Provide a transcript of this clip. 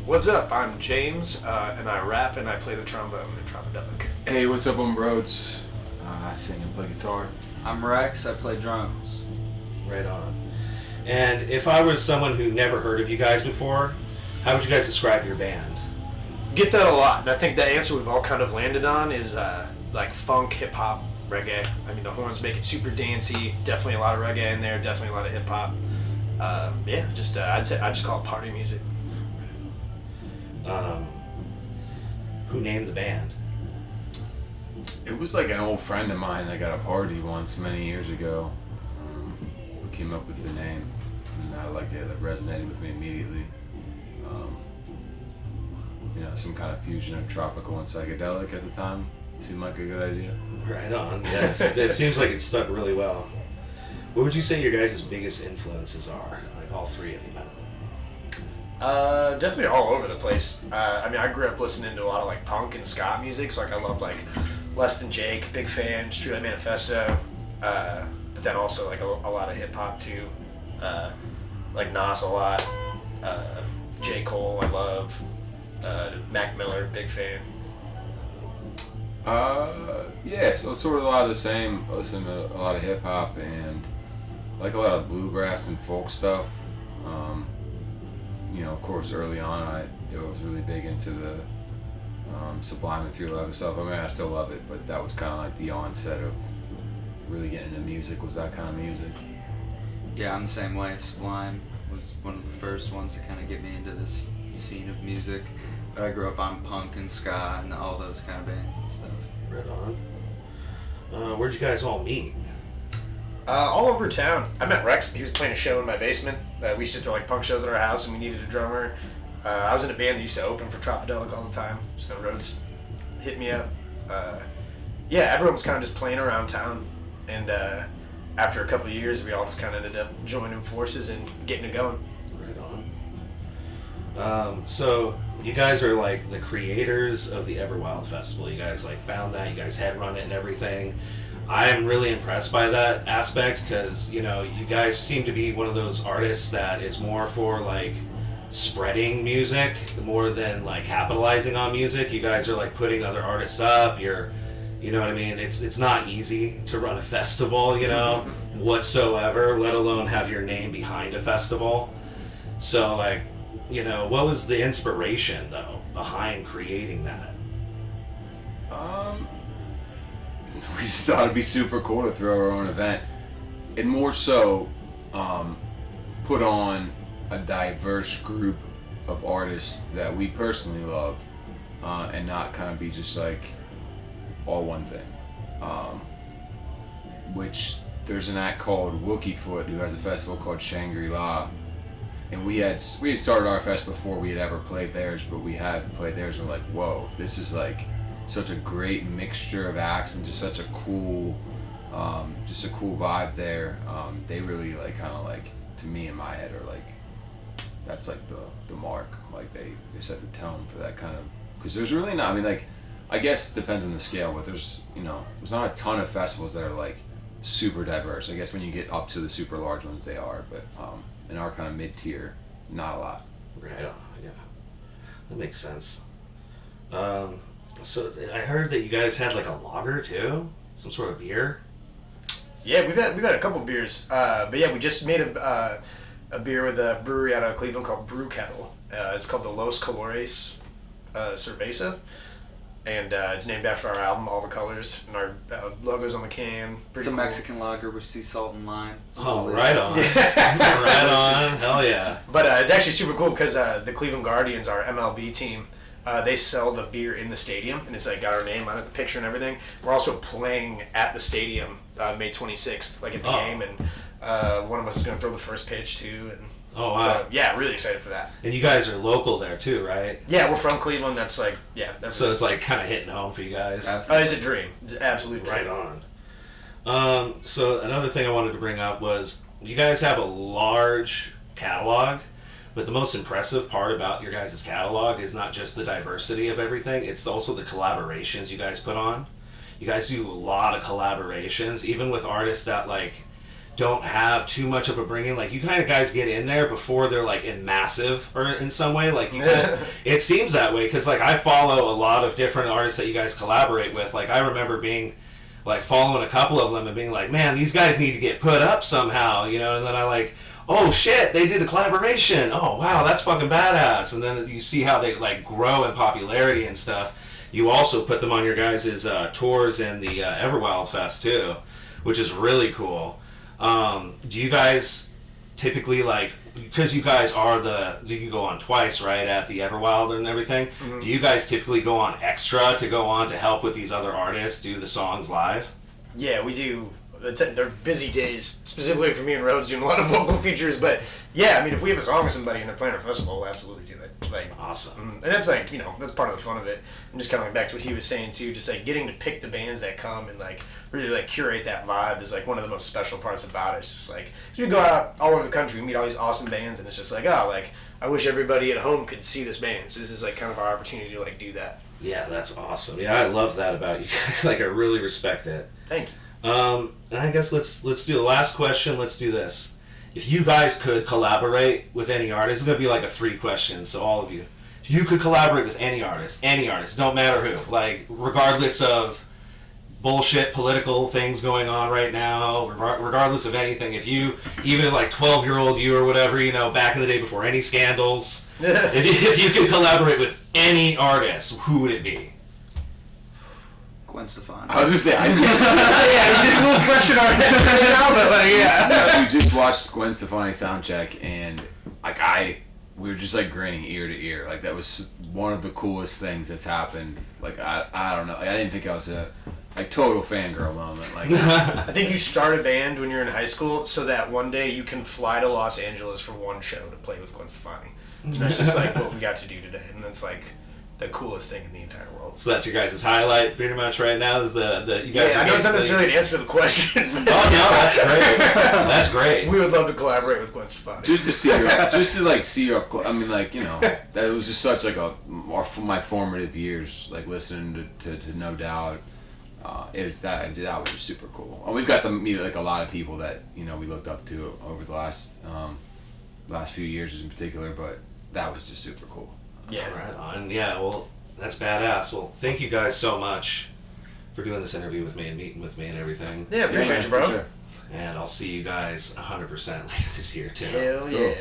What's up? I'm James, and I rap and I play the trombone in Tropidelic. Hey, what's up? I'm Rhodes. I sing and play guitar. I'm Rex. I play drums. Right on. And if I was someone who never heard of you guys before, how would you guys describe your band? Get that a lot, and I think the answer we've all kind of landed on is like funk, hip hop, reggae. I mean, the horns make it super dancey. Definitely a lot of reggae in there. Definitely a lot of hip hop. I'd just call it party music. Who named the band? It was like an old friend of mine that got a party once many years ago. Who came up with the name, and I liked it. That resonated with me immediately. Some kind of fusion of tropical and psychedelic at the time seemed like a good idea. Right on. Yeah, it seems like it stuck really well. What would you say your guys' biggest influences are? Like all three of you. Definitely all over the place. I grew up listening to a lot of like punk and ska music, so like I love like Less Than Jake, big fan, Streetlight Manifesto, but then also like a lot of hip hop too, like Nas a lot, J. Cole I love, Mac Miller, big fan. So sort of a lot of the same. I listen to a lot of hip hop and like a lot of bluegrass and folk stuff. Of course, early on, I was really big into the Sublime and 311 stuff. I mean, I still love it, but that was kind of like the onset of really getting into music. Was that kind of music? Yeah, I'm the same way. Sublime was one of the first ones to kind of get me into this scene of music. But I grew up on punk and ska and all those kind of bands and stuff. Right on. Where'd you guys all meet? All over town. I met Rex. He was playing a show in my basement. We used to throw like punk shows at our house, and we needed a drummer. I was in a band that used to open for Tropidelic all the time. So Rhodes hit me up. Everyone was kind of just playing around town, and after a couple of years, we all just kind of ended up joining forces and getting it going. Right on. So you guys are like the creators of the Everwild Festival. You guys like found that. You guys had run it and everything. I'm really impressed by that aspect because, you guys seem to be one of those artists that is more for like spreading music more than like capitalizing on music. You guys are like putting other artists up. You know what I mean? It's not easy to run a festival, whatsoever, let alone have your name behind a festival. So like, what was the inspiration though behind creating that? We just thought it'd be super cool to throw our own event, and more so, put on a diverse group of artists that we personally love, and not kind of be just like all one thing. Which there's an act called Wookie Foot who has a festival called Shangri-La, and we had started our fest before we had ever played theirs, but we had played theirs and we're like, whoa, this is like such a great mixture of acts and just such a cool vibe there. They really like kind of like, to me in my head, are like, that's like the mark. Like they set the tone for that kind of, because there's really not, I guess it depends on the scale, but there's not a ton of festivals that are like super diverse. I guess when you get up to the super large ones they are, but in our kind of mid-tier, not a lot. Right on, yeah. That makes sense. So I heard that you guys had like a lager too, some sort of beer. Yeah, we've had a couple beers, but yeah, we just made a beer with a brewery out of Cleveland called Brew Kettle. It's called the Los Colores Cerveza, and it's named after our album, All the Colors, and our logo's on the can. It's a Mexican lager with sea salt and lime. It's delicious. Right on. Right on. Hell yeah. But it's actually super cool because the Cleveland Guardians, our MLB team, they sell the beer in the stadium, and it's like got our name on it, the picture and everything. We're also playing at the stadium May 26th, like at the game, and one of us is going to throw the first pitch too. And oh wow! So, yeah, really excited for that. And you guys are local there too, right? Yeah, we're from Cleveland. That's like, so it's like kind of hitting home for you guys. It's a dream, absolute dream. Right on. So another thing I wanted to bring up was you guys have a large catalog. But the most impressive part about your guys' catalog is not just the diversity of everything, it's also the collaborations you guys put on. You guys do a lot of collaborations, even with artists that like don't have too much of a bringing. Like, you kind of guys get in there before they're like in massive or in some way. Like, you it seems that way because like I follow a lot of different artists that you guys collaborate with. Like, I remember being like following a couple of them and being like, man, these guys need to get put up somehow, you know. And then I like, oh shit, they did a collaboration. Oh wow, that's fucking badass. And then you see how they like grow in popularity and stuff. You also put them on your guys' tours and the Everwild Fest too, which is really cool. Do you guys typically like, because you guys are you go on twice, right, at the Everwild and everything, do you guys typically go on extra to go on to help with these other artists do the songs live? Yeah, we do. They're busy days, specifically for me and Rhodes doing a lot of vocal features, but yeah, I mean, if we have a song with somebody and they're playing our festival, we'll absolutely do it. Like, awesome. And that's like, you know, that's part of the fun of it. And just kind of like back to what he was saying too, just like getting to pick the bands that come and like really like curate that vibe is like one of the most special parts about it. It's just like, so we go out all over the country, we meet all these awesome bands, and it's just like, oh, like, I wish everybody at home could see this band. So this is like kind of our opportunity to like do that. Yeah, that's awesome. Yeah, I love that about you guys. Like, I really respect it. Thank you. And I guess let's do the last question. Let's do this. If you guys could collaborate with any artist, it's going to be like a 3 questions, so all of you. If you could collaborate with any artist, don't matter who, like, regardless of bullshit political things going on right now, regardless of anything, if you, even like 12-year-old you or whatever, you know, back in the day before any scandals, if you could collaborate with any artist, who would it be? Gwen Stefani. I was gonna say, yeah, it's just a little fresh in our heads right now, but like, yeah. We just watched Gwen Stefani soundcheck, and like we were just like grinning ear to ear. Like, that was one of the coolest things that's happened. Like, I don't know. Like, I didn't think I was a like total fangirl moment. Like, I think you start a band when you're in high school so that one day you can fly to Los Angeles for one show to play with Gwen Stefani. And that's just like what we got to do today, and that's like the coolest thing in the entire world. So that's your guys' highlight pretty much right now is the you guys. Yeah, I know it's not necessarily an answer to the question. Oh no, that's great. That's great. We would love to collaborate with Gwen Stefani. just to see her, just to like see her. I mean, like, you know, that was just such like my formative years, like listening to No Doubt. That was just super cool. And we've got to meet like a lot of people that, you know, we looked up to over the last few years in particular, but that was just super cool. Yeah, right on. Yeah, well, that's badass. Well, thank you guys so much for doing this interview with me and meeting with me and everything. Yeah, appreciate you, bro. For sure. And I'll see you guys 100% later this year too. Hell yeah. Cool.